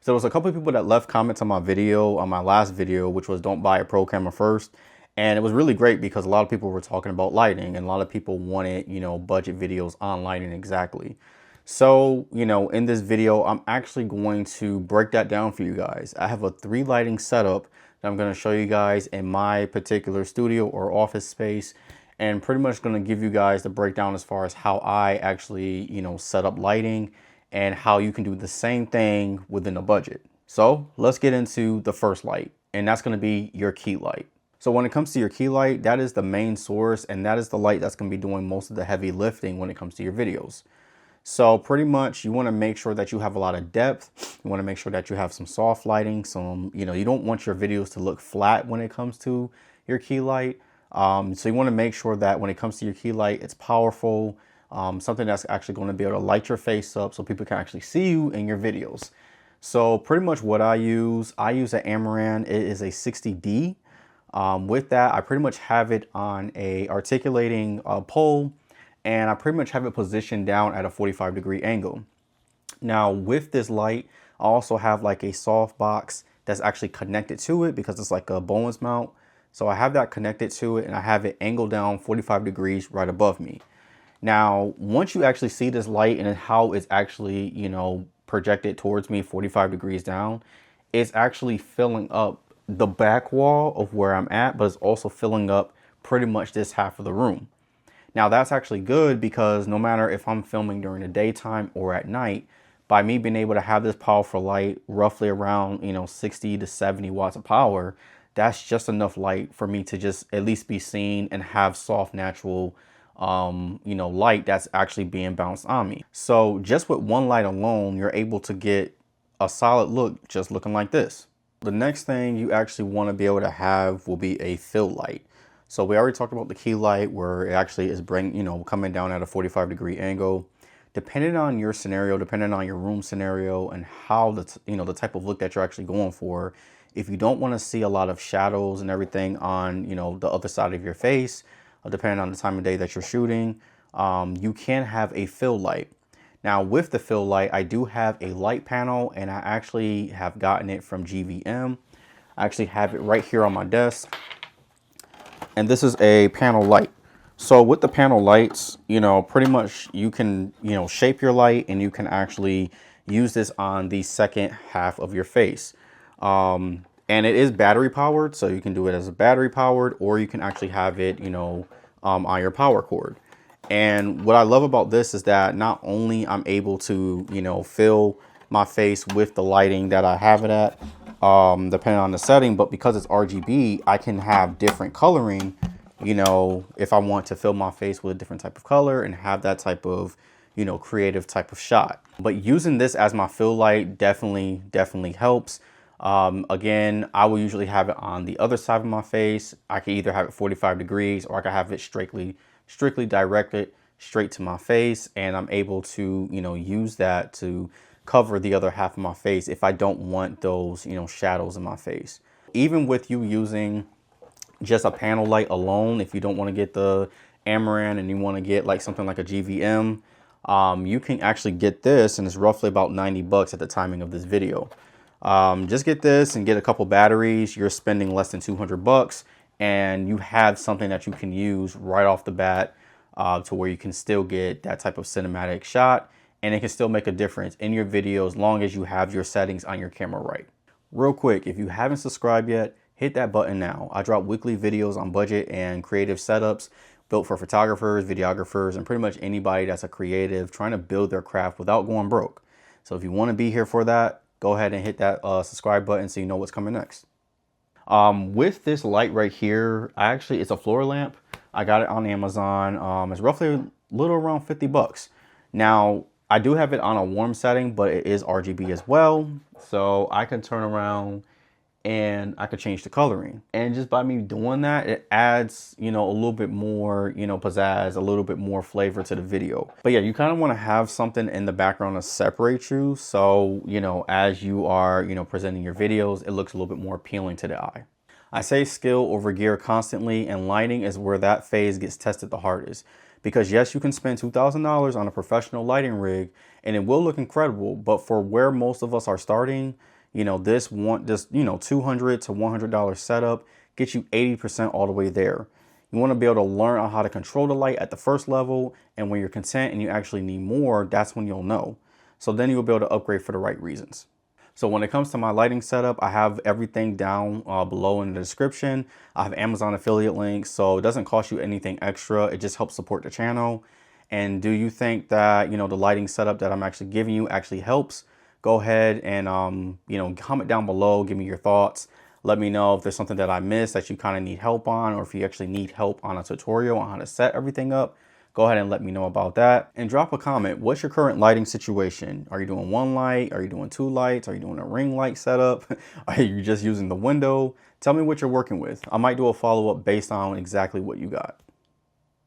There was a couple of people that left comments on my video, on my last video, which was don't buy a pro camera first. And it was really great because a lot of people were talking about lighting and a lot of people wanted, budget videos on lighting exactly. So, in this video, I'm actually going to break that down for you guys. I have a 3 lighting setup that I'm going to show you guys in my particular studio or office space, and pretty much going to give you guys the breakdown as far as how I actually, set up lighting and how you can do the same thing within a budget. So let's get into the first light, and that's going to be your key light. So when it comes to your key light, that is the main source, and that is the light that's going to be doing most of the heavy lifting when it comes to your videos. So pretty much you want to make sure that you have a lot of depth. You want to make sure that you have some soft lighting. Some, you don't want your videos to look flat when it comes to your key light. So you want to make sure that when it comes to your key light, it's powerful. Something that's actually going to be able to light your face up so people can actually see you in your videos. So pretty much what I use an Amaran. It is a 60D. With that, I pretty much have it on a articulating pole, and I pretty much have it positioned down at a 45-degree angle. Now with this light, I also have like a soft box that's actually connected to it because it's like a Bowens mount. So I have that connected to it, and I have it angled down 45 degrees right above me. Now, once you actually see this light and how it's actually, projected towards me 45 degrees down, it's actually filling up the back wall of where I'm at, but it's also filling up pretty much this half of the room. Now that's actually good because no matter if I'm filming during the daytime or at night, by me being able to have this powerful light roughly around, 60 to 70 watts of power, that's just enough light for me to just at least be seen and have soft, natural, light that's actually being bounced on me. So just with one light alone, you're able to get a solid look just looking like this. The next thing you actually want to be able to have will be a fill light. So we already talked about the key light where it actually is coming down at a 45-degree angle. Depending on your scenario, depending on your room scenario and how the type of look that you're actually going for, if you don't want to see a lot of shadows and everything on, the other side of your face, depending on the time of day that you're shooting, you can have a fill light. Now with the fill light, I do have a light panel, and I actually have gotten it from GVM. I actually have it right here on my desk. And this is a panel light. So with the panel lights, pretty much you can, shape your light, and you can actually use this on the second half of your face. And it is battery powered, so you can do it as a battery powered, or you can actually have it, on your power cord. And what I love about this is that not only I'm able to, fill my face with the lighting that I have it at, depending on the setting, but because it's RGB, I can have different coloring, if I want to fill my face with a different type of color and have that type of, creative type of shot. But using this as my fill light definitely helps. Again, I will usually have it on the other side of my face. I can either have it 45 degrees, or I can have it strictly directed straight to my face, and I'm able to, use that to cover the other half of my face if I don't want those, shadows in my face. Even with you using just a panel light alone, if you don't want to get the Amaran and you want to get like something like a GVM, you can actually get this, and it's roughly about 90 bucks at the timing of this video. Just get this and get a couple batteries. You're spending less than 200 bucks, and you have something that you can use right off the bat, to where you can still get that type of cinematic shot, and it can still make a difference in your video as long as you have your settings on your camera right. Real quick, if you haven't subscribed yet, hit that button now. I drop weekly videos on budget and creative setups built for photographers, videographers, and pretty much anybody that's a creative trying to build their craft without going broke. So if you want to be here for that, go ahead and hit that subscribe button so you know what's coming next. With this light right here, it's a floor lamp. I got it on Amazon. It's roughly a little around 50 bucks. Now, I do have it on a warm setting, but it is RGB as well. So I can turn around and I could change the coloring. And just by me doing that, it adds, a little bit more, pizzazz, a little bit more flavor to the video. But yeah, you kind of want to have something in the background to separate you. So, as you are, presenting your videos, it looks a little bit more appealing to the eye. I say skill over gear constantly, and lighting is where that phase gets tested the hardest. Because yes, you can spend $2,000 on a professional lighting rig and it will look incredible, but for where most of us are starting, this $200 to $100 setup gets you 80% all the way there. You want to be able to learn on how to control the light at the first level, and when you're content and you actually need more, that's when you'll know. So then you'll be able to upgrade for the right reasons. So when it comes to my lighting setup, I have everything down below in the description. I have Amazon affiliate links, so it doesn't cost you anything extra. It just helps support the channel. And do you think that, the lighting setup that I'm actually giving you actually helps? Go ahead and, comment down below, give me your thoughts. Let me know if there's something that I missed that you kind of need help on, or if you actually need help on a tutorial on how to set everything up. Go ahead and let me know about that, and drop a comment. What's your current lighting situation? Are you doing one light? Are you doing two lights? Are you doing a ring light setup? Are you just using the window? Tell me what you're working with. I might do a follow-up based on exactly what you got.